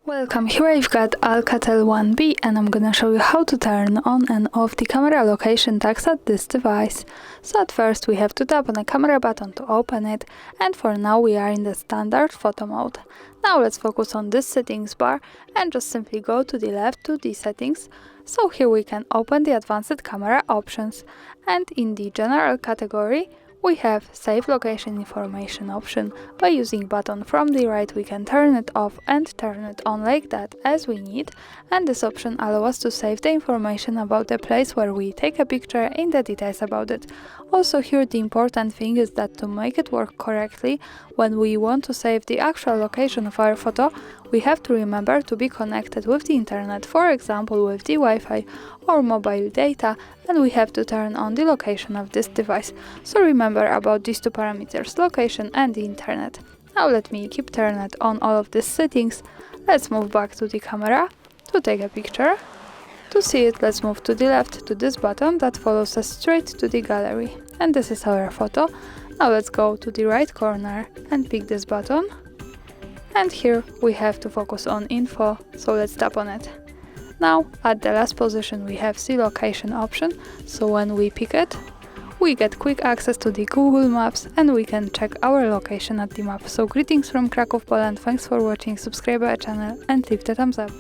Welcome, here I've got ALCATEL 1B and I'm gonna show you how to turn on and off the camera location tags at this device. So at first we have to tap on the camera button to open it, and for now we are in the standard photo mode. Now let's focus on this settings bar and just simply go to the left to the settings. So here we can open the advanced camera options, and in the general category we have Save Location Information option. By using button from the right we can turn it off and turn it on like that as we need, and this option allows us to save the information about the place where we take a picture in the details about it. Also here the important thing is that to make it work correctly, when we want to save the actual location of our photo, we have to remember to be connected with the internet, for example with the Wi-Fi or mobile data, and we have to turn on the location of this device. So remember about these two parameters, location and the internet. Now let me keep turning on all of these settings. Let's move back to the camera to take a picture. To see it, let's move to the left to this button that follows us straight to the gallery. And this is our photo. Now let's go to the right corner and pick this button. And here we have to focus on info, so let's tap on it. Now at the last position we have the location option, so when we pick it, we get quick access to the Google Maps and we can check our location at the map. So greetings from Kraków, Poland, thanks for watching, subscribe our channel and leave the thumbs up.